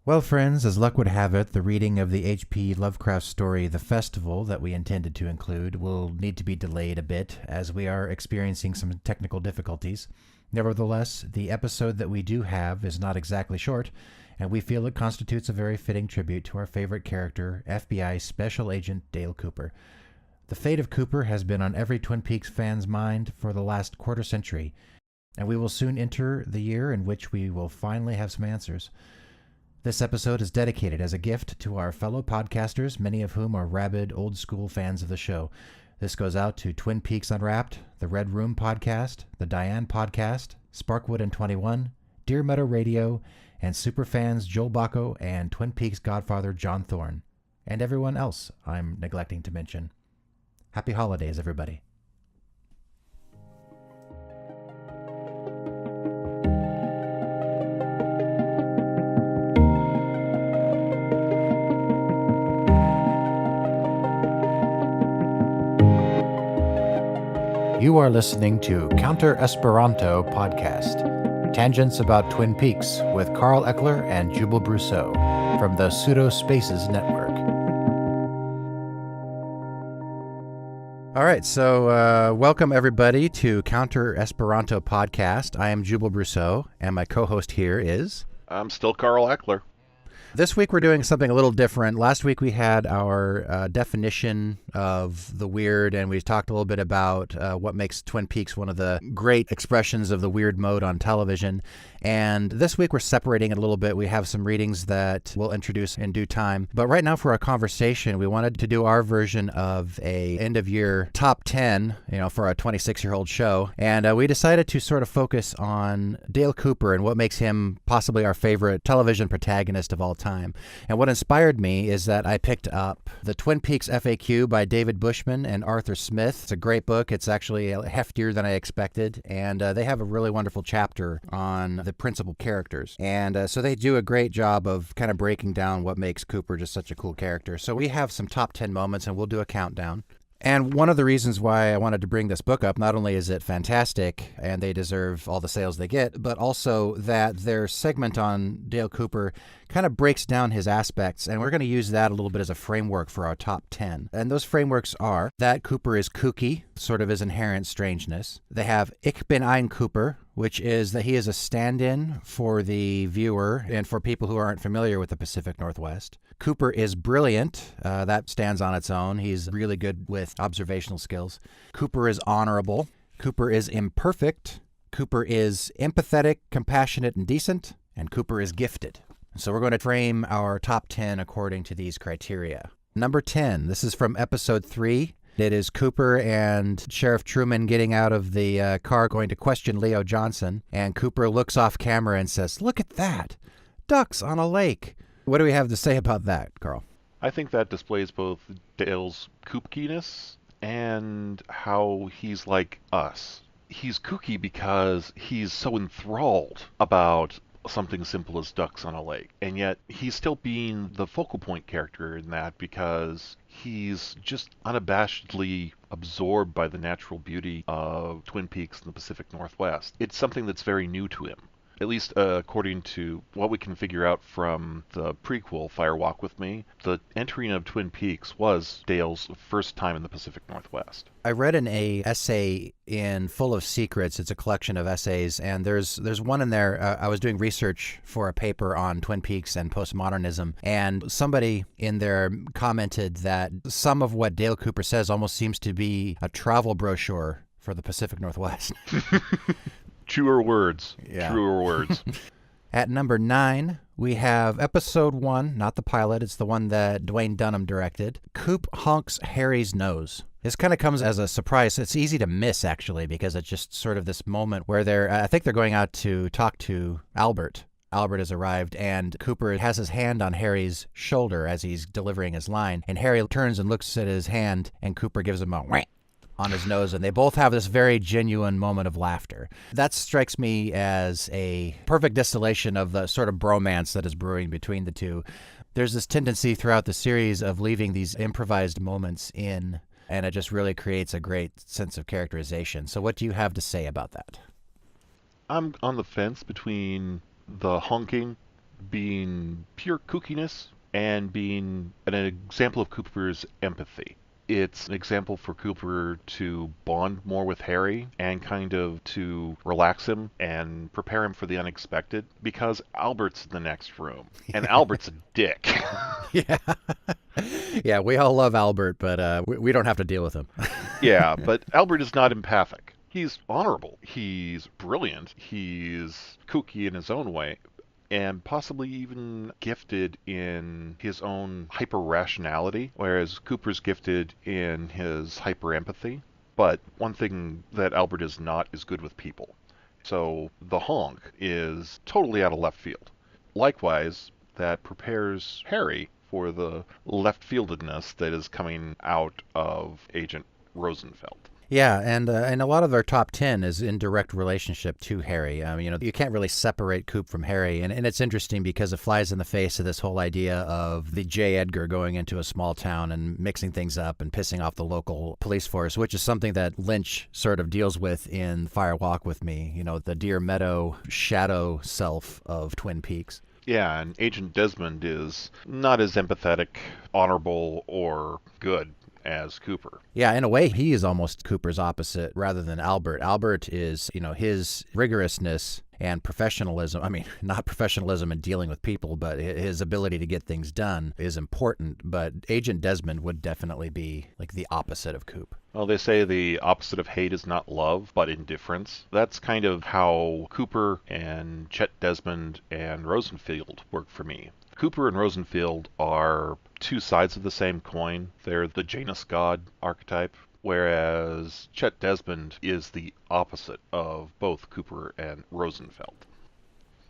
Well, friends, as luck would have it, the reading of the H.P. Lovecraft story The Festival that we intended to include will need to be delayed a bit as we are experiencing some technical difficulties. Nevertheless, the episode that we do have is not exactly short, and we feel it constitutes a very fitting tribute to our favorite character, FBI Special Agent Dale Cooper. The fate of Cooper has been on every Twin Peaks fan's mind for the last quarter century, and we will soon enter the year in which we will finally have some answers. This episode is dedicated as a gift to our fellow podcasters, many of whom are rabid old-school fans of the show. This goes out to Twin Peaks Unwrapped, the Red Room Podcast, the Diane Podcast, Sparkwood and 21, Deer Meadow Radio, and superfans Joel Bacco and Twin Peaks Godfather John Thorne, and everyone else I'm neglecting to mention. Happy holidays, everybody. You are listening to Counter Esperanto Podcast, Tangents about Twin Peaks with Carl Eckler and Jubal Brousseau from the Pseudo Spaces Network. All right, so welcome everybody to Counter Esperanto Podcast. I am Jubal Brousseau, and my co-host here is... I'm still Carl Eckler. This week we're doing something a little different. Last week we had our definition of the weird, and we talked a little bit about what makes Twin Peaks one of the great expressions of the weird mode on television. And this week we're separating it a little bit. We have some readings that we'll introduce in due time. But right now for our conversation, we wanted to do our version of a end-of-year top 10, for a 26-year-old show. And we decided to sort of focus on Dale Cooper and what makes him possibly our favorite television protagonist of all time. And what inspired me is that I picked up the Twin Peaks FAQ by David Bushman and Arthur Smith. It's a great book. It's actually heftier than I expected. And they have a really wonderful chapter on the principal characters. And so they do a great job of kind of breaking down what makes Cooper just such a cool character. So we have some top 10 moments, and we'll do a countdown. And one of the reasons why I wanted to bring this book up, not only is it fantastic and they deserve all the sales they get, but also that their segment on Dale Cooper kind of breaks down his aspects, and we're going to use that a little bit as a framework for our top 10. And those frameworks are that Cooper is kooky, sort of his inherent strangeness. They have Ich bin ein Cooper, which is that he is a stand-in for the viewer and for people who aren't familiar with the Pacific Northwest. Cooper is brilliant. That stands on its own. He's really good with observational skills. Cooper is honorable. Cooper is imperfect. Cooper is empathetic, compassionate, and decent. And Cooper is gifted. So we're going to frame our top 10 according to these criteria. Number 10, this is from episode 3. It is Cooper and Sheriff Truman getting out of the car going to question Leo Johnson. And Cooper looks off camera and says, "Look at that. Ducks on a lake." What do we have to say about that, Carl? I think that displays both Dale's kookiness and how he's like us. He's kooky because he's so enthralled about something simple as ducks on a lake. And yet he's still being the focal point character in that because he's just unabashedly absorbed by the natural beauty of Twin Peaks in the Pacific Northwest. It's something that's very new to him. At least according to what we can figure out from the prequel, Fire Walk With Me, the entering of Twin Peaks was Dale's first time in the Pacific Northwest. I read an essay in Full of Secrets. It's a collection of essays, and there's one in there. I was doing research for a paper on Twin Peaks and postmodernism, and somebody in there commented that some of what Dale Cooper says almost seems to be a travel brochure for the Pacific Northwest. Truer words. Yeah. Truer words. At number 9, we have episode 1, not the pilot, it's the one that Dwayne Dunham directed. Coop honks Harry's nose. This kind of comes as a surprise. It's easy to miss, actually, because it's just sort of this moment where I think they're going out to talk to Albert. Albert has arrived, and Cooper has his hand on Harry's shoulder as he's delivering his line. And Harry turns and looks at his hand, and Cooper gives him a whack on his nose, and they both have this very genuine moment of laughter. That strikes me as a perfect distillation of the sort of bromance that is brewing between the two. There's this tendency throughout the series of leaving these improvised moments in, and it just really creates a great sense of characterization. So what do you have to say about that? I'm on the fence between the honking being pure kookiness and being an example of Cooper's empathy. It's an example for Cooper to bond more with Harry and kind of to relax him and prepare him for the unexpected because Albert's in the next room and Albert's a dick. Yeah. Yeah, we all love Albert, but we don't have to deal with him. Yeah, but Albert is not empathic. He's honorable. He's brilliant. He's kooky in his own way, and possibly even gifted in his own hyper-rationality, whereas Cooper's gifted in his hyper-empathy. But one thing that Albert is not is good with people. So the honk is totally out of left field. Likewise, that prepares Harry for the left-fieldedness that is coming out of Agent Rosenfeld. Yeah, and a lot of our top 10 is in direct relationship to Harry. You can't really separate Coop from Harry, and it's interesting because it flies in the face of this whole idea of the J. Edgar going into a small town and mixing things up and pissing off the local police force, which is something that Lynch sort of deals with in Fire Walk with Me, the Deer Meadow shadow self of Twin Peaks. Yeah, and Agent Desmond is not as empathetic, honorable, or good as Cooper. Yeah, in a way, he is almost Cooper's opposite rather than Albert. Albert is, his rigorousness and professionalism. I mean, not professionalism in dealing with people, but his ability to get things done is important. But Agent Desmond would definitely be like the opposite of Coop. Well, they say the opposite of hate is not love, but indifference. That's kind of how Cooper and Chet Desmond and Rosenfield work for me. Cooper and Rosenfield are two sides of the same coin. They're the Janus God archetype, whereas Chet Desmond is the opposite of both Cooper and Rosenfeld.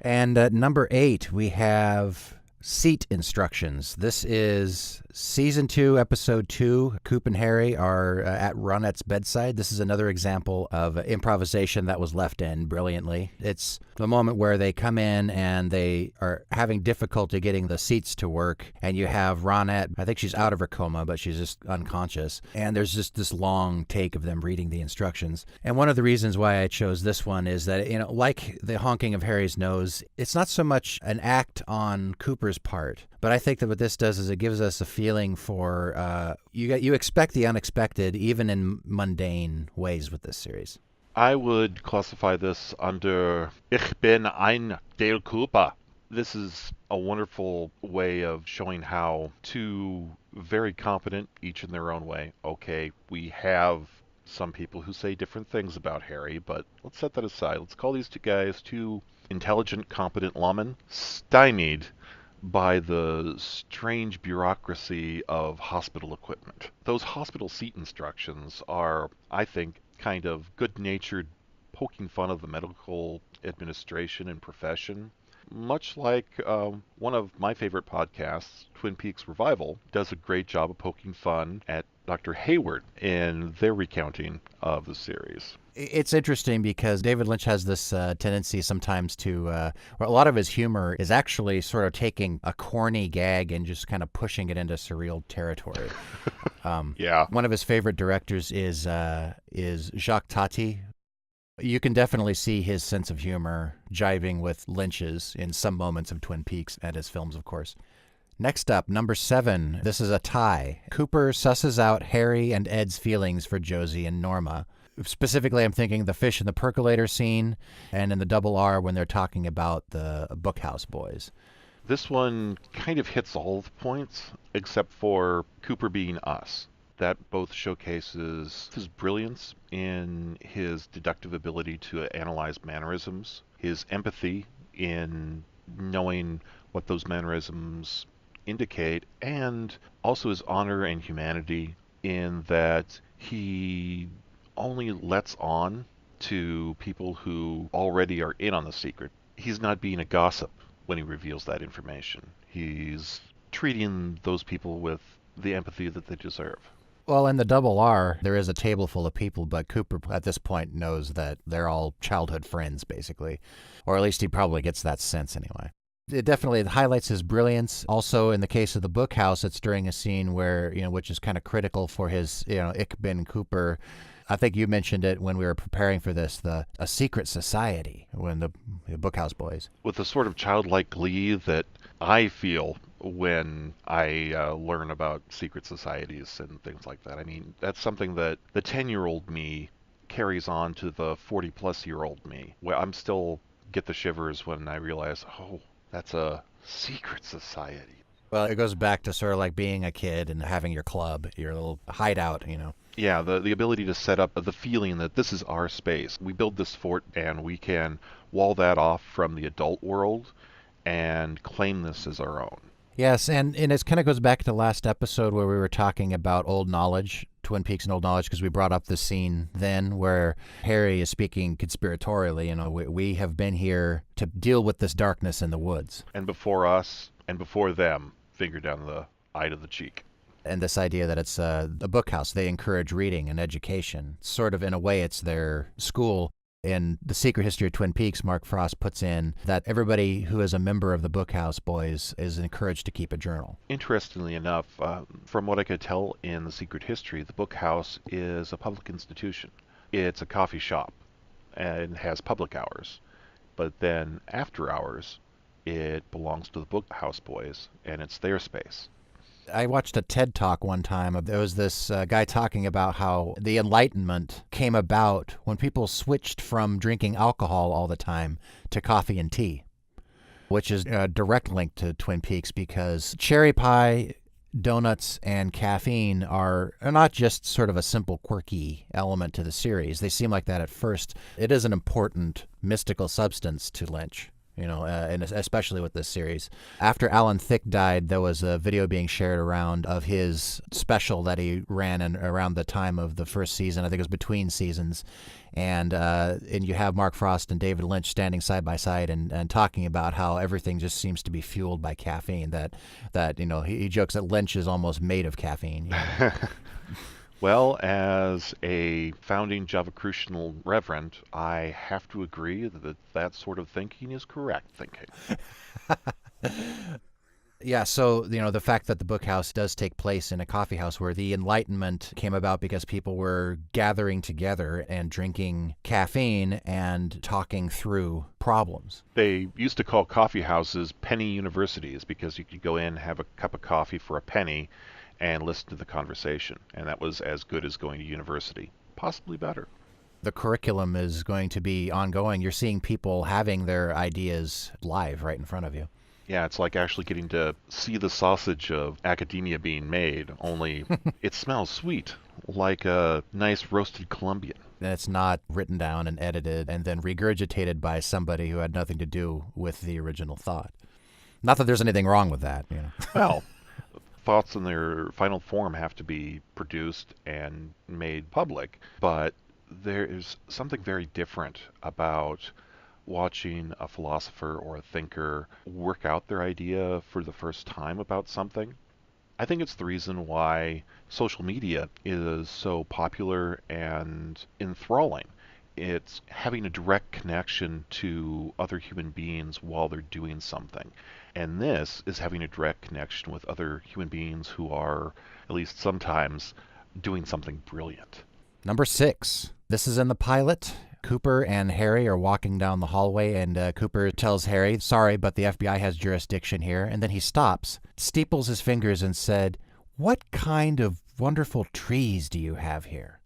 And at number 8, we have Seat Instructions. This is Season 2, Episode 2. Coop and Harry are at Ronette's bedside. This is another example of improvisation that was left in brilliantly. It's the moment where they come in and they are having difficulty getting the seats to work, and you have Ronette, I think she's out of her coma, but she's just unconscious, and there's just this long take of them reading the instructions. And one of the reasons why I chose this one is that, like the honking of Harry's nose, it's not so much an act on Cooper's part, but I think that what this does is it gives us a feeling for you expect the unexpected even in mundane ways with this series. I would classify this under Ich bin ein Dale Cooper. This is a wonderful way of showing how two very competent, each in their own way. Okay, we have some people who say different things about Harry, but let's set that aside. Let's call these two guys two intelligent, competent lawmen, stymied by the strange bureaucracy of hospital equipment. Those hospital seat instructions are, I think, kind of good-natured poking fun of the medical administration and profession. Much like one of my favorite podcasts, Twin Peaks Revival, does a great job of poking fun at Dr. Hayward in their recounting of the series. It's interesting because David Lynch has this tendency sometimes to, a lot of his humor is actually sort of taking a corny gag and just kind of pushing it into surreal territory. Yeah. One of his favorite directors is Jacques Tati. You can definitely see his sense of humor jiving with Lynch's in some moments of Twin Peaks and his films, of course. Next up, number 7. This is a tie. Cooper susses out Harry and Ed's feelings for Josie and Norma. Specifically, I'm thinking the fish in the percolator scene and in the double R when they're talking about the Bookhouse Boys. This one kind of hits all the points except for Cooper being us. That both showcases his brilliance in his deductive ability to analyze mannerisms, his empathy in knowing what those mannerisms indicate, and also his honor and humanity in that he only lets on to people who already are in on the secret. He's not being a gossip when he reveals that information. He's treating those people with the empathy that they deserve. Well, in the double R, there is a table full of people, but Cooper at this point knows that they're all childhood friends, basically. Or at least he probably gets that sense anyway. It definitely highlights his brilliance. Also, in the case of the Bookhouse, it's during a scene where, which is kind of critical for his, Ich bin Cooper I think you mentioned it when we were preparing for this, a secret society when the Bookhouse Boys. With the sort of childlike glee that I feel when I learn about secret societies and things like that. I mean, that's something that the 10-year-old me carries on to the 40-plus-year-old me. Well, I'm still get the shivers when I realize, oh, that's a secret society. Well, it goes back to sort of like being a kid and having your club, your little hideout. Yeah, the ability to set up the feeling that this is our space. We build this fort and we can wall that off from the adult world and claim this as our own. Yes, and it kind of goes back to last episode where we were talking about old knowledge, Twin Peaks and old knowledge, because we brought up the scene then where Harry is speaking conspiratorially. We have been here to deal with this darkness in the woods. And before us and before them, finger down the eye to the cheek. And this idea that it's a bookhouse, they encourage reading and education. Sort of in a way, it's their school. In The Secret History of Twin Peaks, Mark Frost puts in that everybody who is a member of the Bookhouse Boys is encouraged to keep a journal. Interestingly enough, from what I could tell in The Secret History, the Bookhouse is a public institution. It's a coffee shop and has public hours. But then after hours, it belongs to the Bookhouse Boys, and it's their space. I watched a TED Talk one time. There was this guy talking about how the Enlightenment came about when people switched from drinking alcohol all the time to coffee and tea, which is a direct link to Twin Peaks because cherry pie, donuts, and caffeine are not just sort of a simple quirky element to the series. They seem like that at first. It is an important mystical substance to Lynch. And especially with this series. After Alan Thicke died, there was a video being shared around of his special that he ran around the time of the first season. I think it was between seasons. And you have Mark Frost and David Lynch standing side by side and talking about how everything just seems to be fueled by caffeine. That he jokes that Lynch is almost made of caffeine. Well, as a founding Javacrucian reverend, I have to agree that that sort of thinking is correct thinking. Yeah, so, the fact that the Bookhouse does take place in a coffee house where the Enlightenment came about because people were gathering together and drinking caffeine and talking through problems. They used to call coffee houses penny universities because you could go in, have a cup of coffee for a penny, and listen to the conversation. And that was as good as going to university. Possibly better. The curriculum is going to be ongoing. You're seeing people having their ideas live right in front of you. Yeah, it's like actually getting to see the sausage of academia being made, only it smells sweet, like a nice roasted Colombian. And it's not written down and edited and then regurgitated by somebody who had nothing to do with the original thought. Not that there's anything wrong with that. Well, thoughts in their final form have to be produced and made public, but there is something very different about watching a philosopher or a thinker work out their idea for the first time about something. I think it's the reason why social media is so popular and enthralling. It's having a direct connection to other human beings while they're doing something. And this is having a direct connection with other human beings who are, at least sometimes, doing something brilliant. Number 6. This is in the pilot. Cooper and Harry are walking down the hallway, and Cooper tells Harry, sorry, but the FBI has jurisdiction here. And then he stops, steeples his fingers, and said, what kind of wonderful trees do you have here?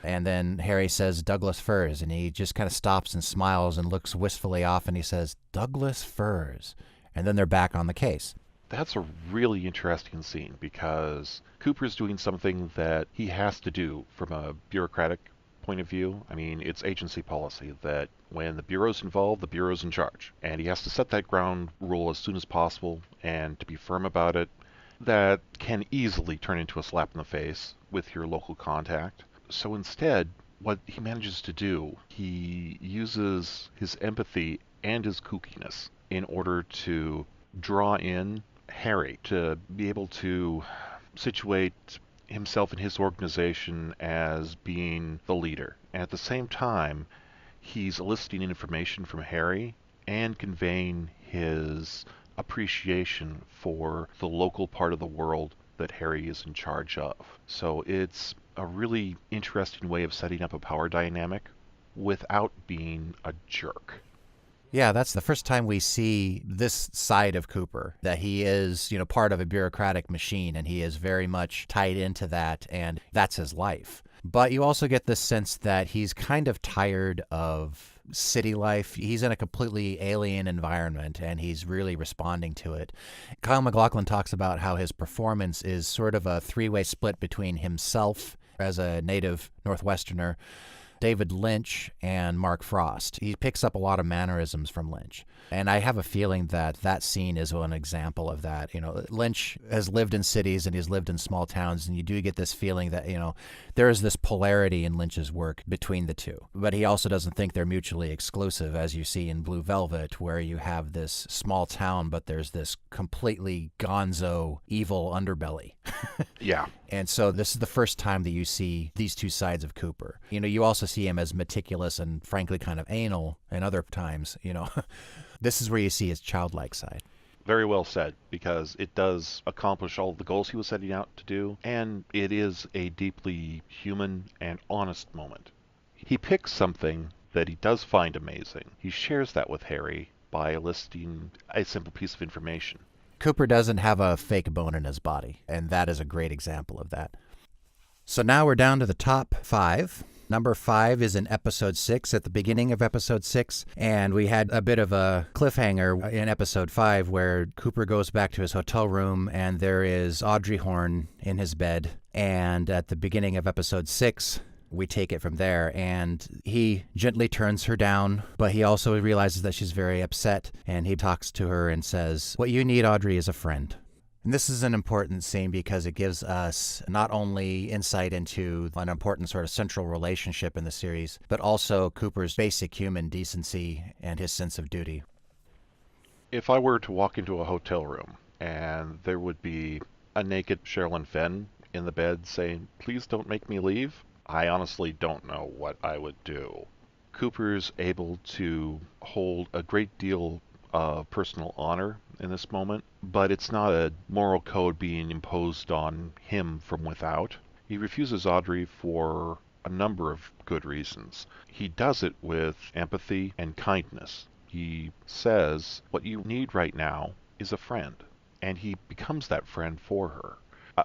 And then Harry says, Douglas firs. And he just kind of stops and smiles and looks wistfully off, and he says, Douglas firs. And then they're back on the case. That's a really interesting scene because Cooper's doing something that he has to do from a bureaucratic point of view. I mean, it's agency policy that when the Bureau's involved, the Bureau's in charge. And he has to set that ground rule as soon as possible and to be firm about it. That can easily turn into a slap in the face with your local contact. So instead, what he manages to do, he uses his empathy and his kookiness in order to draw in Harry to be able to situate himself and his organization as being the leader. And at the same time, he's eliciting information from Harry and conveying his appreciation for the local part of the world that Harry is in charge of. So it's a really interesting way of setting up a power dynamic without being a jerk. Yeah, that's the first time we see this side of Cooper, that he is, part of a bureaucratic machine, and he is very much tied into that, and that's his life. But you also get this sense that he's kind of tired of city life. He's in a completely alien environment, and he's really responding to it. Kyle MacLachlan talks about how his performance is sort of a three-way split between himself as a native Northwesterner, David Lynch, and Mark Frost. He picks up a lot of mannerisms from Lynch. And I have a feeling that that scene is one example of that. Lynch has lived in cities and he's lived in small towns, and you do get this feeling that, there is this polarity in Lynch's work between the two. But he also doesn't think they're mutually exclusive, as you see in Blue Velvet, where you have this small town, but there's this completely gonzo, evil underbelly. Yeah. And so this is the first time that you see these two sides of Cooper. You also see him as meticulous and frankly kind of anal in other times, This is where you see his childlike side. Very well said, because it does accomplish all of the goals he was setting out to do, and it is a deeply human and honest moment. He picks something that he does find amazing. He shares that with Harry by listing a simple piece of information. Cooper doesn't have a fake bone in his body, and that is a great example of that. So now we're down to the top 5. Number 5 is in episode 6, at the beginning of episode 6, and we had a bit of a cliffhanger in episode 5 where Cooper goes back to his hotel room and there is Audrey Horne in his bed, and at the beginning of episode 6, we take it from there, and he gently turns her down, but he also realizes that she's very upset, and he talks to her and says, "What you need, Audrey, is a friend." And this is an important scene because it gives us not only insight into an important sort of central relationship in the series, but also Cooper's basic human decency and his sense of duty. If I were to walk into a hotel room and there would be a naked Sherilyn Fenn in the bed saying, "Please don't make me leave," I honestly don't know what I would do. Cooper's able to hold a great deal of personal honor in this moment, but it's not a moral code being imposed on him from without. He refuses Audrey for a number of good reasons. He does it with empathy and kindness. He says, "What you need right now is a friend," and he becomes that friend for her.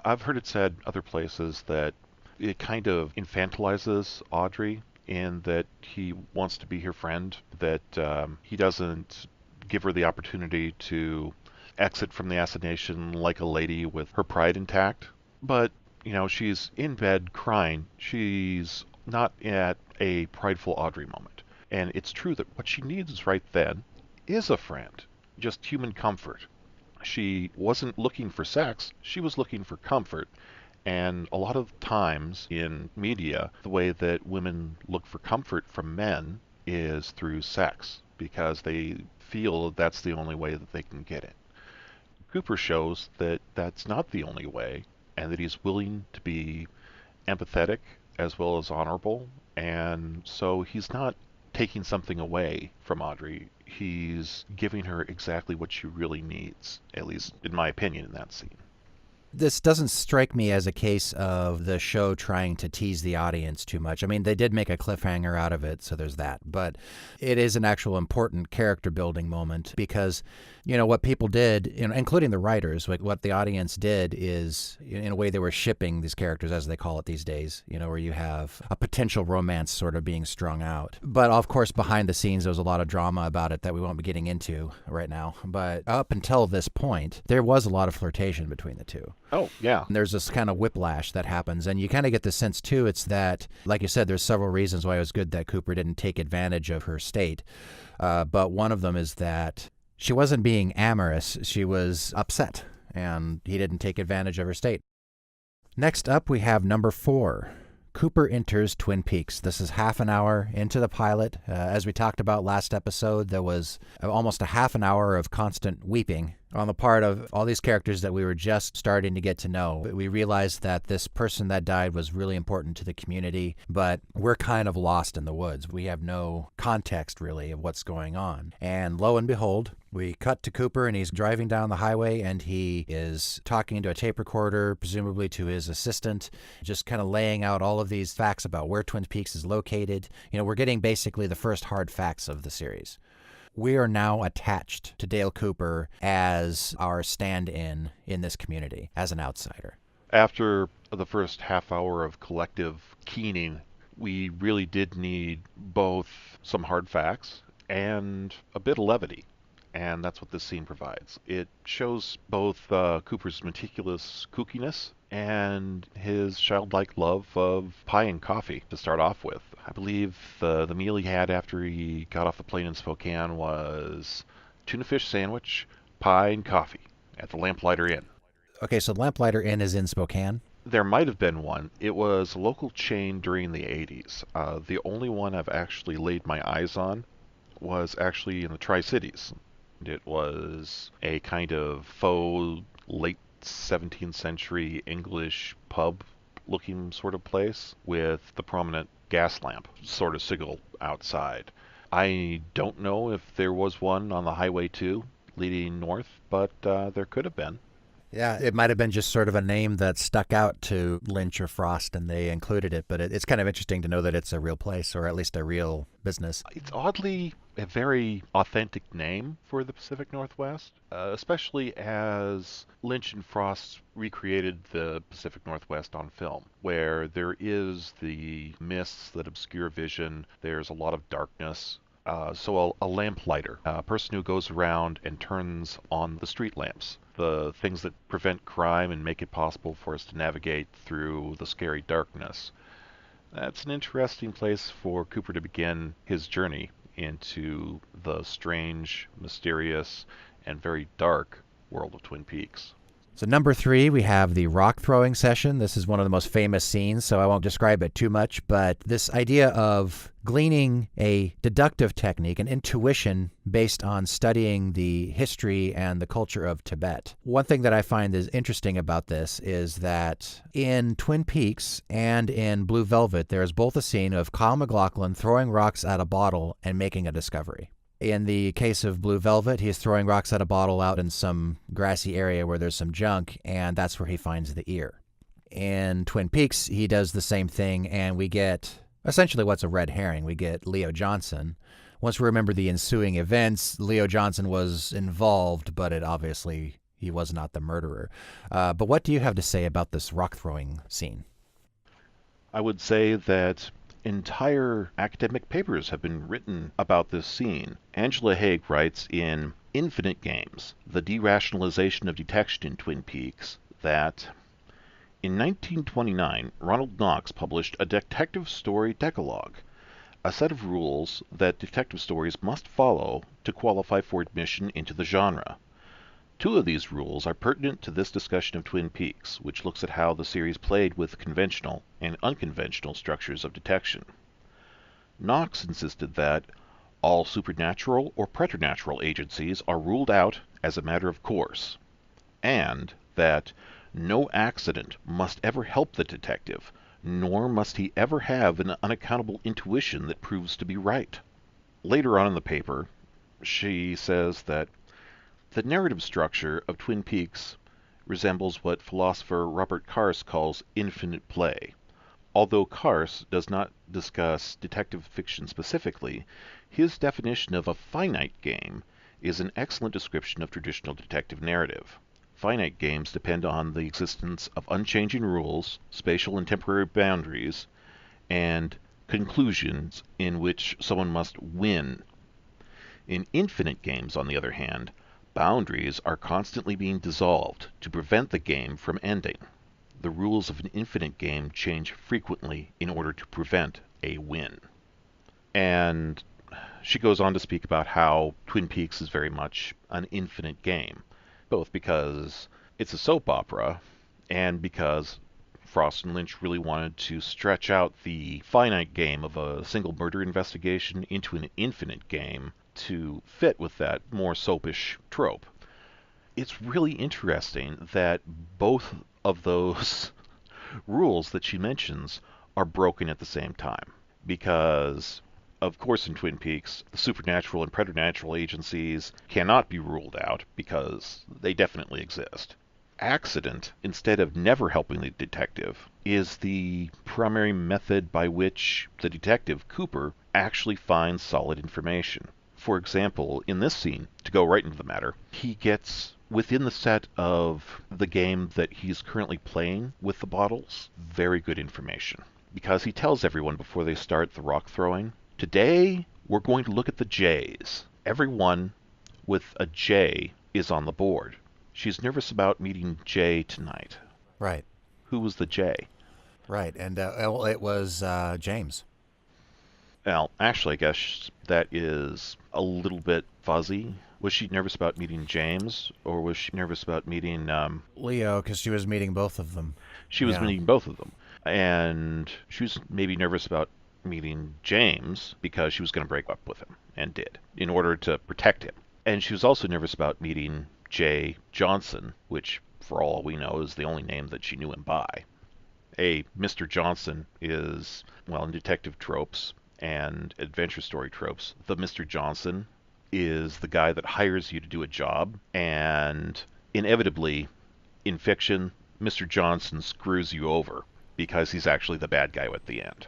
I've heard it said other places that it kind of infantilizes Audrey in that he wants to be her friend, that he doesn't give her the opportunity to exit from the assignation like a lady with her pride intact. But, she's in bed crying. She's not at a prideful Audrey moment. And it's true that what she needs right then is a friend, just human comfort. She wasn't looking for sex, she was looking for comfort. And a lot of times in media, the way that women look for comfort from men is through sex, because they feel that's the only way that they can get it. Cooper shows that that's not the only way, and that he's willing to be empathetic as well as honorable, and so he's not taking something away from Audrey. He's giving her exactly what she really needs, at least in my opinion, in that scene. This doesn't strike me as a case of the show trying to tease the audience too much. I mean, they did make a cliffhanger out of it, so there's that. But it is an actual important character building moment because, what people did, including the writers, what the audience did is, in a way, they were shipping these characters, as they call it these days, where you have a potential romance sort of being strung out. But, of course, behind the scenes, there was a lot of drama about it that we won't be getting into right now. But up until this point, there was a lot of flirtation between the two. Oh, yeah. And there's this kind of whiplash that happens. And you kind of get the sense, too, it's that, like you said, there's several reasons why it was good that Cooper didn't take advantage of her state. But one of them is that she wasn't being amorous. She was upset, and he didn't take advantage of her state. Next up, we have number 4. Cooper enters Twin Peaks. This is half an hour into the pilot. As we talked about last episode, there was almost a half an hour of constant weeping On the part of all these characters that we were just starting to get to know. We realized that this person that died was really important to the community, but we're kind of lost in the woods. We have no context really of what's going on. And lo and behold, we cut to Cooper and he's driving down the highway and he is talking into a tape recorder, presumably to his assistant, just kind of laying out all of these facts about where Twin Peaks is located. We're getting basically the first hard facts of the series. We are now attached to Dale Cooper as our stand-in this community, as an outsider. After the first half hour of collective keening, we really did need both some hard facts and a bit of levity. And that's what this scene provides. It shows both Cooper's meticulous kookiness and his childlike love of pie and coffee to start off with. I believe the meal he had after he got off the plane in Spokane was tuna fish sandwich, pie, and coffee at the Lamplighter Inn. Okay, so Lamplighter Inn is in Spokane? There might have been one. It was a local chain during the 80s. The only one I've actually laid my eyes on was actually in the Tri-Cities. It was a kind of faux late 17th century English pub looking sort of place with the prominent gas lamp sort of sigil outside. I don't know if there was one on the Highway 2 leading north, but there could have been. Yeah, it might have been just sort of a name that stuck out to Lynch or Frost and they included it, but it's kind of interesting to know that it's a real place or at least a real business. It's oddly a very authentic name for the Pacific Northwest, especially as Lynch and Frost recreated the Pacific Northwest on film, where there is the mists that obscure vision, there's a lot of darkness. So a lamplighter, a person who goes around and turns on the street lamps, the things that prevent crime and make it possible for us to navigate through the scary darkness. That's an interesting place for Cooper to begin his journey into the strange, mysterious, and very dark world of Twin Peaks. So number 3, we have the rock throwing session. This is one of the most famous scenes, so I won't describe it too much, but this idea of gleaning a deductive technique, an intuition based on studying the history and the culture of Tibet. One thing that I find is interesting about this is that in Twin Peaks and in Blue Velvet, there's both a scene of Kyle MacLachlan throwing rocks at a bottle and making a discovery. In the case of Blue Velvet, he's throwing rocks at a bottle out in some grassy area where there's some junk, and that's where he finds the ear. In Twin Peaks, he does the same thing, and we get essentially what's a red herring. We get Leo Johnson. Once we remember the ensuing events, Leo Johnson was involved, but he was not the murderer. But what do you have to say about this rock throwing scene? I would say that entire academic papers have been written about this scene. Angela Haig writes in Infinite Games, The Derationalization of Detection in Twin Peaks, that in 1929, Ronald Knox published a detective story decalogue, a set of rules that detective stories must follow to qualify for admission into the genre. 2 of these rules are pertinent to this discussion of Twin Peaks, which looks at how the series played with conventional and unconventional structures of detection. Knox insisted that all supernatural or preternatural agencies are ruled out as a matter of course, and that no accident must ever help the detective, nor must he ever have an unaccountable intuition that proves to be right. Later on in the paper, she says that the narrative structure of Twin Peaks resembles what philosopher Robert Karst calls infinite play. Although Karst does not discuss detective fiction specifically, his definition of a finite game is an excellent description of traditional detective narrative. Finite games depend on the existence of unchanging rules, spatial and temporary boundaries, and conclusions in which someone must win. In infinite games, on the other hand, boundaries are constantly being dissolved to prevent the game from ending. The rules of an infinite game change frequently in order to prevent a win. And she goes on to speak about how Twin Peaks is very much an infinite game, both because it's a soap opera and because Frost and Lynch really wanted to stretch out the finite game of a single murder investigation into an infinite game to fit with that more soapish trope. it's really interesting that both of those rules that she mentions are broken at the same time. Because, of course, in Twin Peaks, the supernatural and preternatural agencies cannot be ruled out because they definitely exist. Accident, instead of never helping the detective, is the primary method by which the detective, Cooper, actually finds solid information. For example, in this scene, to go right into the matter, he gets within the set of the game that he's currently playing with the bottles, very good information. Because he tells everyone before they start the rock throwing, today we're going to look at the J's. Everyone with a J is on the board. She's nervous about meeting J tonight. Right. Who was the J? Right. And it was James. Well, actually, I guess that is a little bit fuzzy. Was she nervous about meeting James, or was she nervous about meeting Leo, because she was meeting both of them. She was Yeah. meeting both of them. And she was maybe nervous about meeting James because she was going to break up with him, and did, in order to protect him. And she was also nervous about meeting Jay Johnson, which, for all we know, is the only name that she knew him by. A Mr. Johnson is, well, in detective tropes and adventure story tropes, the Mr. Johnson is the guy that hires you to do a job, and inevitably, in fiction, Mr. Johnson screws you over because he's actually the bad guy at the end.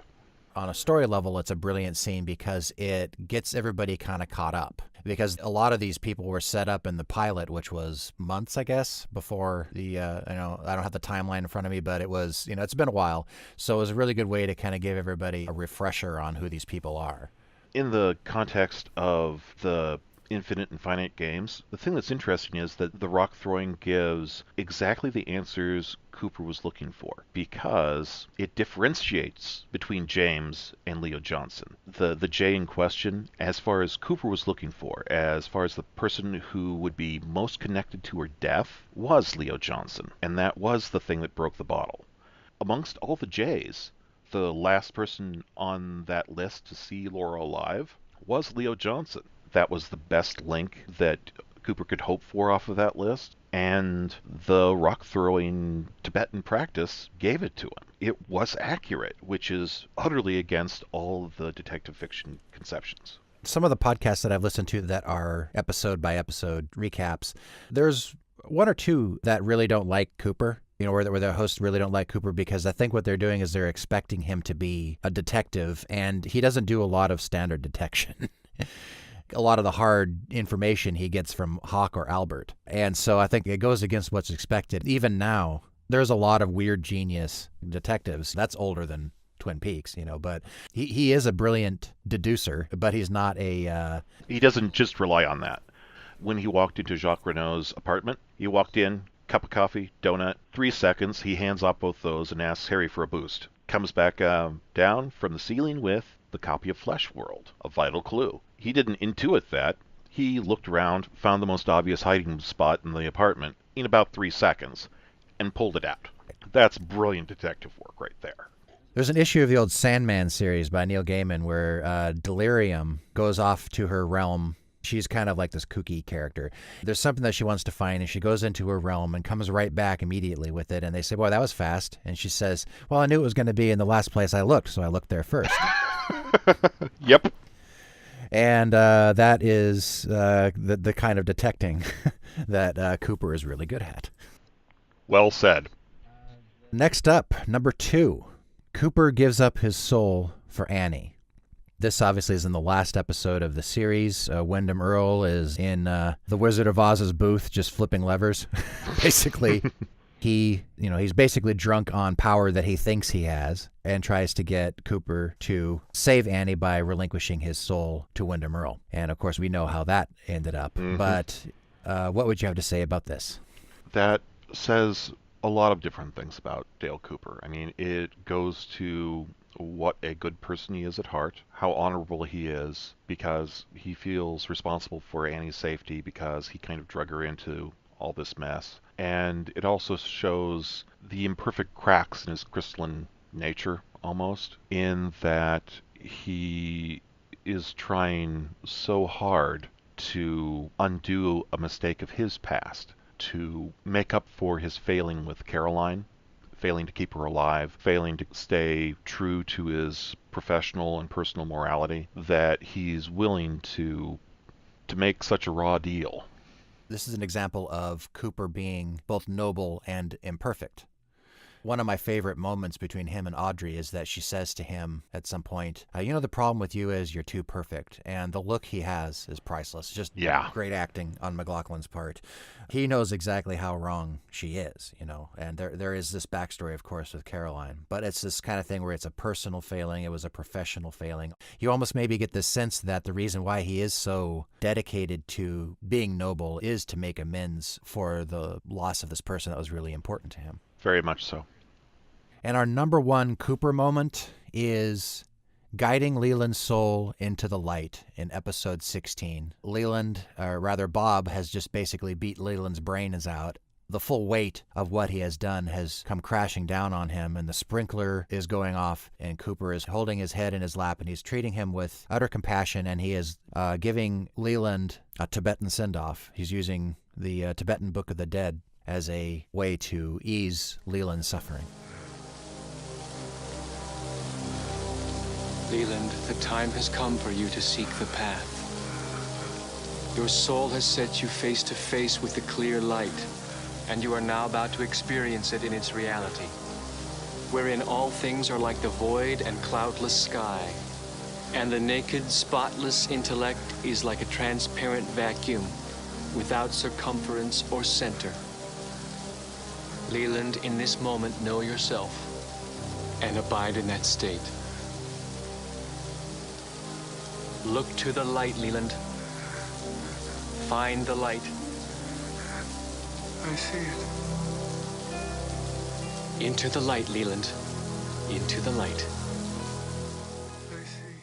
On a story level, it's a brilliant scene because it gets everybody kind of caught up. Because a lot of these people were set up in the pilot, which was months, I guess, before the, I don't have the timeline in front of me, but it was, it's been a while. So it was a really good way to kind of give everybody a refresher on who these people are. In the context of the infinite and finite games, the thing that's interesting is that the rock throwing gives exactly the answers Cooper was looking for, because it differentiates between James and Leo Johnson. The J in question, as far as Cooper was looking for, as far as the person who would be most connected to her death, was Leo Johnson, and that was the thing that broke the bottle. Amongst all the J's, the last person on that list to see Laura alive was Leo Johnson. That was the best link that Cooper could hope for off of that list, and the rock throwing Tibetan practice gave it to him. It was accurate, which is utterly against all of the detective fiction conceptions. Some of the podcasts that I've listened to that are episode by episode recaps, there's one or two that really don't like Cooper. Where the hosts really don't like Cooper because I think what they're doing is they're expecting him to be a detective, and he doesn't do a lot of standard detection. A lot of the hard information he gets from Hawk or Albert. And so I think it goes against what's expected. Even now, there's a lot of weird genius detectives. That's older than Twin Peaks, but he is a brilliant deducer, but he's not a... He doesn't just rely on that. When he walked into Jacques Renault's apartment, he walked in, cup of coffee, donut, 3 seconds, he hands off both those and asks Harry for a boost. Comes back down from the ceiling with the copy of Flesh World, a vital clue. He didn't intuit that. He looked around, found the most obvious hiding spot in the apartment in about 3 seconds, and pulled it out. That's brilliant detective work right there. There's an issue of the old Sandman series by Neil Gaiman where Delirium goes off to her realm. She's kind of like this kooky character. There's something that she wants to find, and she goes into her realm and comes right back immediately with it. And they say, boy, that was fast. And she says, well, I knew it was going to be in the last place I looked, so I looked there first. Yep. And that is the kind of detecting that Cooper is really good at. Well said. Next up, number 2. Cooper gives up his soul for Annie. This obviously is in the last episode of the series. Wyndham Earle is in the Wizard of Oz's booth just flipping levers. Basically, he's basically drunk on power that he thinks he has and tries to get Cooper to save Annie by relinquishing his soul to Wyndham Earle. And, of course, we know how that ended up. Mm-hmm. But what would you have to say about this? That says a lot of different things about Dale Cooper. I mean, it goes to what a good person he is at heart, how honorable he is because he feels responsible for Annie's safety because he kind of drug her into all this mess. And it also shows the imperfect cracks in his crystalline nature, almost, in that he is trying so hard to undo a mistake of his past. to make up for his failing with Caroline, failing to keep her alive, failing to stay true to his professional and personal morality, that he's willing to make such a raw deal. This is an example of Cooper being both noble and imperfect. One of my favorite moments between him and Audrey is that she says to him at some point, the problem with you is you're too perfect. And the look he has is priceless. Just great acting on McLaughlin's part. He knows exactly how wrong she is, and there is this backstory, of course, with Caroline. But it's this kind of thing where it's a personal failing. It was a professional failing. You almost maybe get the sense that the reason why he is so dedicated to being noble is to make amends for the loss of this person that was really important to him. Very much so. And our number one Cooper moment is guiding Leland's soul into the light in episode 16. Bob has just basically beat Leland's brains out. The full weight of what he has done has come crashing down on him, and the sprinkler is going off, and Cooper is holding his head in his lap, and he's treating him with utter compassion, and he is giving Leland a Tibetan send-off. He's using the Tibetan Book of the Dead as a way to ease Leland's suffering. Leland, the time has come for you to seek the path. Your soul has set you face to face with the clear light, and you are now about to experience it in its reality, wherein all things are like the void and cloudless sky, and the naked, spotless intellect is like a transparent vacuum, without circumference or center. Leland, in this moment, know yourself, and abide in that state. Look to the light, Leland. Find the light. I see it. Into the light, Leland. Into the light. I see.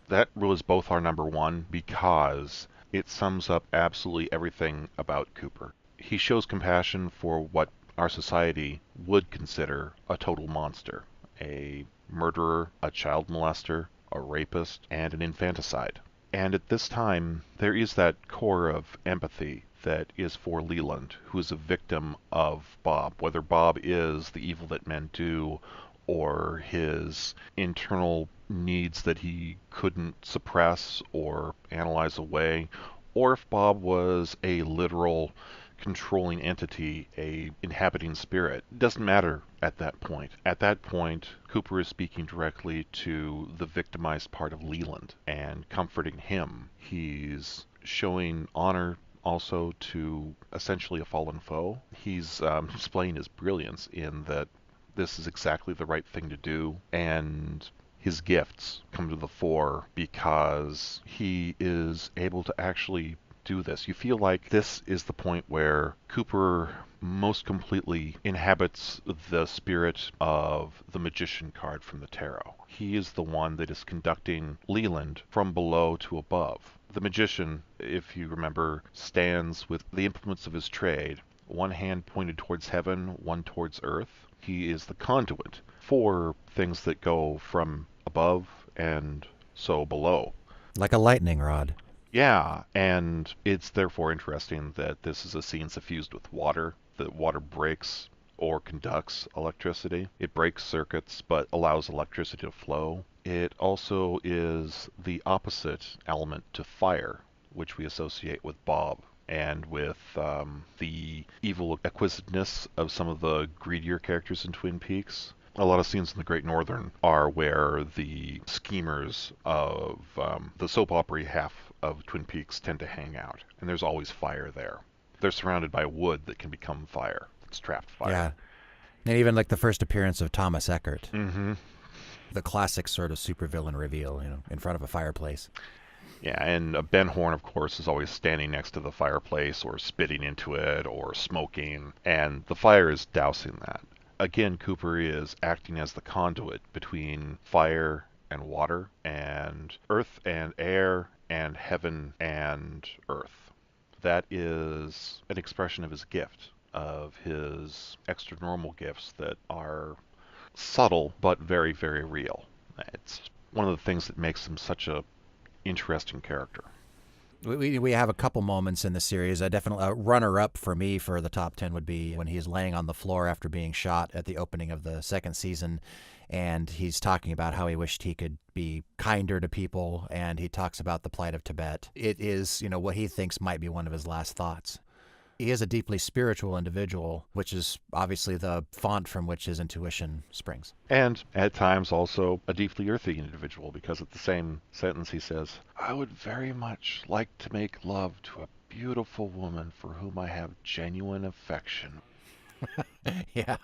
That was both our number one because it sums up absolutely everything about Cooper. He shows compassion for what our society would consider a total monster. A murderer, a child molester, a rapist, and an infanticide. And at this time, there is that core of empathy that is for Leland, who is a victim of Bob, whether Bob is the evil that men do, or his internal needs that he couldn't suppress or analyze away, or if Bob was a literal controlling entity, a inhabiting spirit. It doesn't matter at that point. At that point, Cooper is speaking directly to the victimized part of Leland and comforting him. He's showing honor also to essentially a fallen foe. He's displaying his brilliance in that this is exactly the right thing to do, and his gifts come to the fore because he is able to actually do this. You feel like this is the point where Cooper most completely inhabits the spirit of the magician card from the tarot. He is the one that is conducting Leland from below to above. The magician, if you remember, stands with the implements of his trade, one hand pointed towards heaven, one towards earth. He is the conduit for things that go from above and so below. Like a lightning rod. Yeah, and it's therefore interesting that this is a scene suffused with water, that water breaks or conducts electricity. It breaks circuits but allows electricity to flow. It also is the opposite element to fire, which we associate with Bob, and with the evil acquisitiveness of some of the greedier characters in Twin Peaks. A lot of scenes in The Great Northern are where the schemers of the soap opera half of Twin Peaks tend to hang out, and there's always fire there. They're surrounded by wood that can become fire. It's trapped fire. Yeah. And even like the first appearance of Thomas Eckert. Mm-hmm. The classic sort of supervillain reveal, in front of a fireplace. Yeah, and Ben Horne, of course, is always standing next to the fireplace or spitting into it or smoking, and the fire is dousing that. Again, Cooper is acting as the conduit between fire and water, and earth and air, and heaven and earth. That is an expression of his gift, of his extra-normal gifts that are subtle but very, very real. It's one of the things that makes him such a interesting character. We have a couple moments in the series. Definitely a runner-up for me for the top 10 would be when he's laying on the floor after being shot at the opening of the second season, and he's talking about how he wished he could be kinder to people, and he talks about the plight of Tibet. It is, what he thinks might be one of his last thoughts. He is a deeply spiritual individual, which is obviously the font from which his intuition springs. And at times also a deeply earthy individual, because at the same sentence he says, I would very much like to make love to a beautiful woman for whom I have genuine affection. Yeah.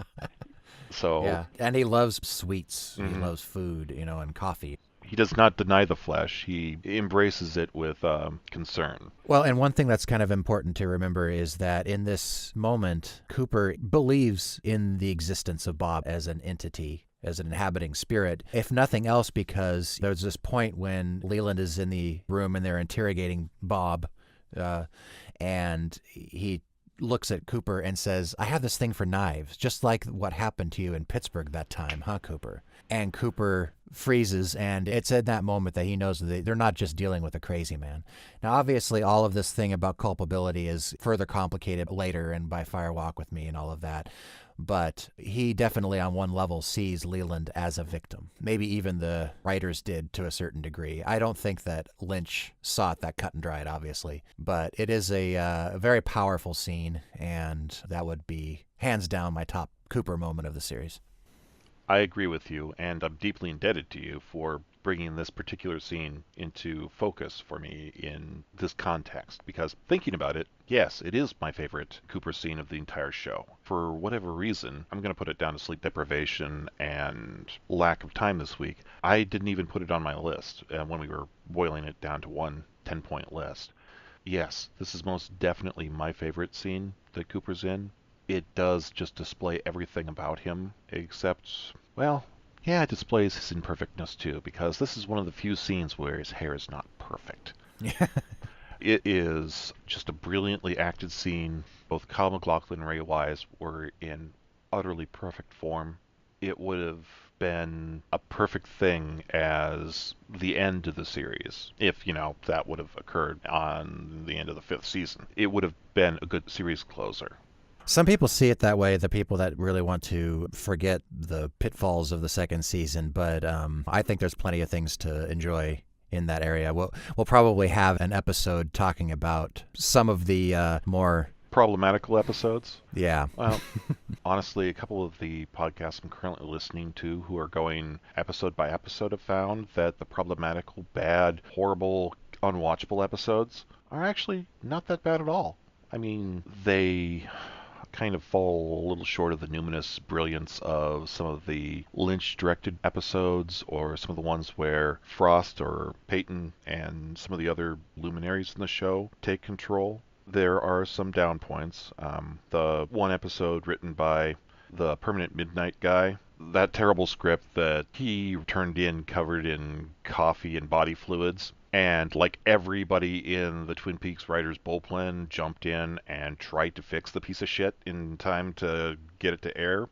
So, yeah. And he loves sweets. He loves food, and coffee. He does not deny the flesh. He embraces it with concern. Well, and one thing that's kind of important to remember is that in this moment, Cooper believes in the existence of Bob as an entity, as an inhabiting spirit, if nothing else because there's this point when Leland is in the room and they're interrogating Bob, and he looks at Cooper and says, I have this thing for knives, just like what happened to you in Pittsburgh that time, huh, Cooper? And Cooper freezes, and it's in that moment that he knows that they're not just dealing with a crazy man. Now, obviously, all of this thing about culpability is further complicated later and by Fire Walk with Me and all of that. But he definitely, on one level, sees Leland as a victim. Maybe even the writers did to a certain degree. I don't think that Lynch saw it that cut and dried, obviously. But it is a very powerful scene, and that would be, hands down, my top Cooper moment of the series. I agree with you, and I'm deeply indebted to you for bringing this particular scene into focus for me in this context, because thinking about it, yes, it is my favorite Cooper scene of the entire show. For whatever reason, I'm going to put it down to sleep deprivation and lack of time this week. I didn't even put it on my list when we were boiling it down to one 10-point list. Yes, this is most definitely my favorite scene that Cooper's in. It does just display everything about him, except, well, yeah, it displays his imperfectness too, because this is one of the few scenes where his hair is not perfect. It is just a brilliantly acted scene. Both Kyle MacLachlan and Ray Wise were in utterly perfect form. It would have been a perfect thing as the end of the series, if, that would have occurred on the end of the 5th season. It would have been a good series closer. Some people see it that way, the people that really want to forget the pitfalls of the second season, but I think there's plenty of things to enjoy in that area. We'll probably have an episode talking about some of the more problematical episodes. Yeah. Well, honestly, a couple of the podcasts I'm currently listening to who are going episode by episode have found that the problematical, bad, horrible, unwatchable episodes are actually not that bad at all. I mean, they kind of fall a little short of the numinous brilliance of some of the Lynch-directed episodes, or some of the ones where Frost or Peyton and some of the other luminaries in the show take control. There are some down points. The one episode written by the Permanent Midnight guy, that terrible script that he turned in covered in coffee and body fluids, and like everybody in the Twin Peaks writers' bullpen jumped in and tried to fix the piece of shit in time to get it to air.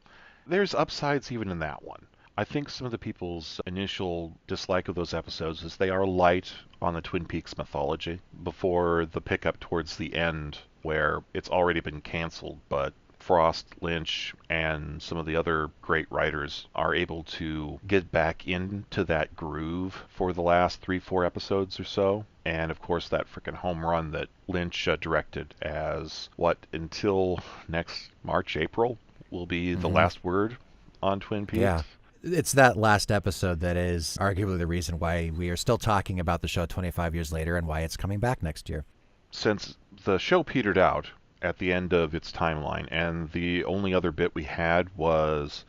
There's upsides even in that one. I think some of the people's initial dislike of those episodes is they are light on the Twin Peaks mythology before the pickup towards the end, where it's already been canceled, but Frost, Lynch, and some of the other great writers are able to get back into that groove for the last 3-4 episodes or so. And of course that frickin' home run that Lynch directed as, until next March, April, will be the last word on Twin Peaks. Yeah. It's that last episode that is arguably the reason why we are still talking about the show 25 years later and why it's coming back next year. Since the show petered out at the end of its timeline, and the only other bit we had was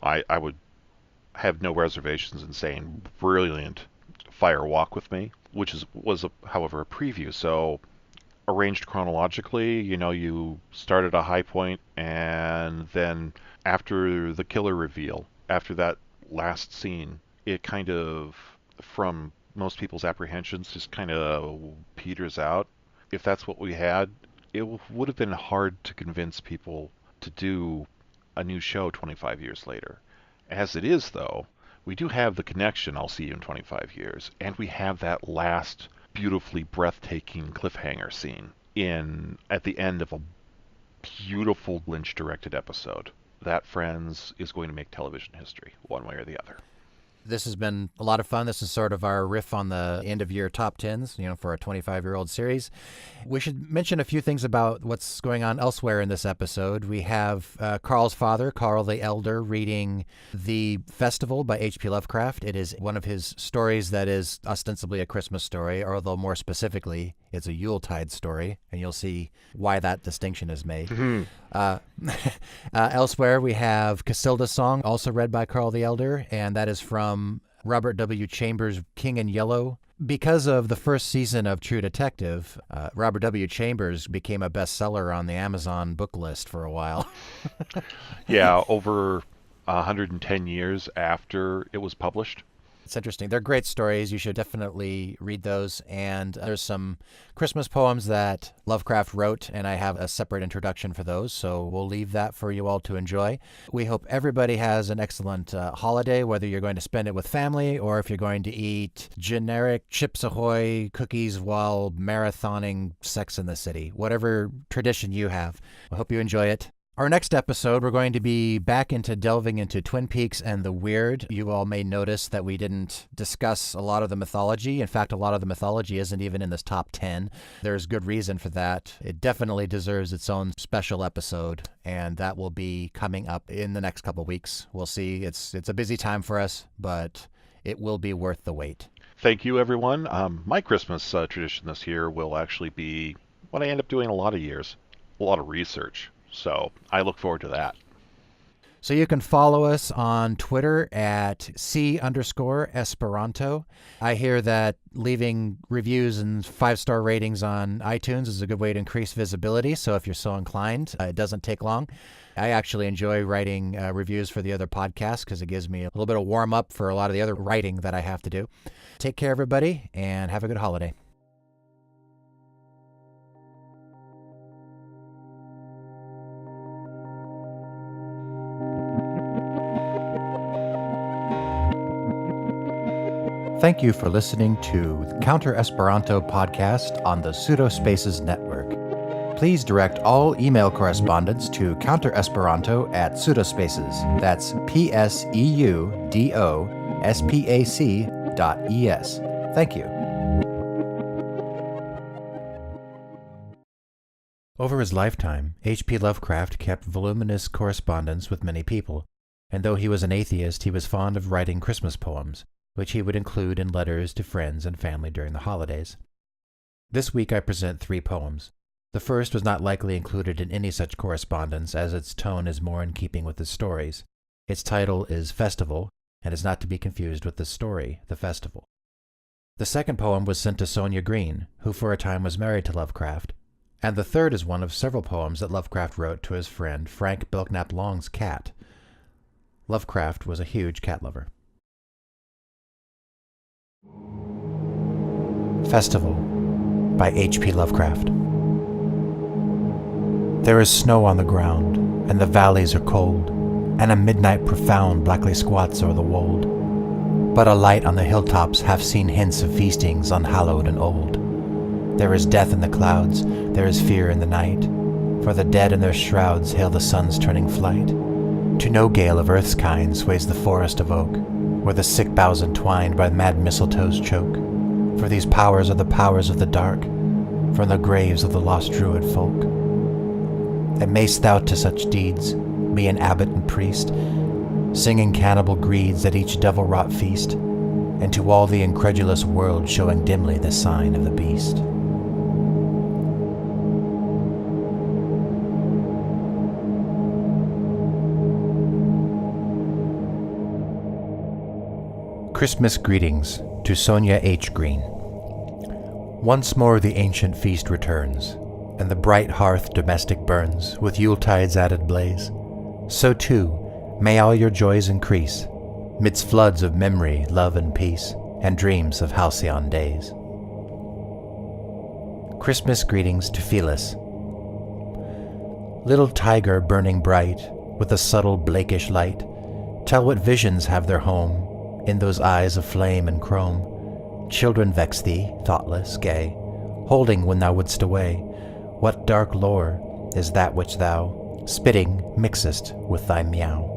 I would have no reservations in saying brilliant Fire Walk with Me, which was however a preview, so arranged chronologically, you start at a high point, and then after the killer reveal, after that last scene, it kind of, from most people's apprehensions, just kind of peters out. If that's what we had, it would have been hard to convince people to do a new show 25 years later. As it is, though, we do have the connection, I'll see you in 25 years, and we have that last beautifully breathtaking cliffhanger scene at the end of a beautiful Lynch-directed episode. That, friends, is going to make television history, one way or the other. This has been a lot of fun. This is sort of our riff on the end-of-year top 10s, for a 25-year-old series. We should mention a few things about what's going on elsewhere in this episode. We have Carl's father, Carl the Elder, reading The Festival by H.P. Lovecraft. It is one of his stories that is ostensibly a Christmas story, although more specifically, it's a Yuletide story, and you'll see why that distinction is made. Elsewhere, we have Casilda's Song, also read by Carl the Elder, and that is from Robert W. Chambers' King in Yellow. Because of the first season of True Detective, Robert W. Chambers became a bestseller on the Amazon book list for a while. Yeah, over 110 years after it was published. It's interesting. They're great stories. You should definitely read those. And there's some Christmas poems that Lovecraft wrote, and I have a separate introduction for those. So we'll leave that for you all to enjoy. We hope everybody has an excellent holiday, whether you're going to spend it with family or if you're going to eat generic Chips Ahoy cookies while marathoning Sex in the City. Whatever tradition you have. I hope you enjoy it. Our next episode, we're going to be back into delving into Twin Peaks and the weird. You all may notice that we didn't discuss a lot of the mythology. In fact, a lot of the mythology isn't even in this top 10. There's good reason for that. It definitely deserves its own special episode, and that will be coming up in the next couple weeks. We'll see. It's a busy time for us, but it will be worth the wait. Thank you, everyone. My Christmas tradition this year will actually be what I end up doing a lot of years, a lot of research. So I look forward to that. So you can follow us on Twitter at C_Esperanto. I hear that leaving reviews and 5-star ratings on iTunes is a good way to increase visibility. So if you're so inclined, it doesn't take long. I actually enjoy writing reviews for the other podcasts because it gives me a little bit of warm up for a lot of the other writing that I have to do. Take care, everybody, and have a good holiday. Thank you for listening to the Counter Esperanto podcast on the Pseudospaces Network. Please direct all email correspondence to counteresperanto@pseudospaces. That's PSEUDOSPAC.ES. Thank you. Over his lifetime, H.P. Lovecraft kept voluminous correspondence with many people, and though he was an atheist, he was fond of writing Christmas poems, which he would include in letters to friends and family during the holidays. This week I present 3 poems. The first was not likely included in any such correspondence, as its tone is more in keeping with the stories. Its title is Festival, and is not to be confused with the story, The Festival. The second poem was sent to Sonia Green, who for a time was married to Lovecraft, and the third is one of several poems that Lovecraft wrote to his friend Frank Belknap Long's cat. Lovecraft was a huge cat lover. Festival by H.P. Lovecraft. There is snow on the ground, and the valleys are cold, and a midnight profound blackly squats o'er the wold. But a light on the hilltops hath seen hints of feastings unhallowed and old. There is death in the clouds, there is fear in the night, for the dead in their shrouds hail the sun's turning flight. To no gale of earth's kind sways the forest of oak, where the sick boughs entwined by mad mistletoes choke. For these powers are the powers of the dark, from the graves of the lost druid folk. And mayst thou to such deeds be an abbot and priest, singing cannibal greeds at each devil-wrought feast, and to all the incredulous world showing dimly the sign of the beast. Christmas greetings to Sonia H. Green. Once more the ancient feast returns, and the bright hearth domestic burns with Yuletide's added blaze. So too, may all your joys increase, midst floods of memory, love, and peace, and dreams of halcyon days. Christmas greetings to Phyllis. Little tiger burning bright, with a subtle blakish light, tell what visions have their home in those eyes of flame and chrome, children vex thee, thoughtless, gay, holding when thou wouldst away? What dark lore is that which thou, spitting, mixest with thy meow?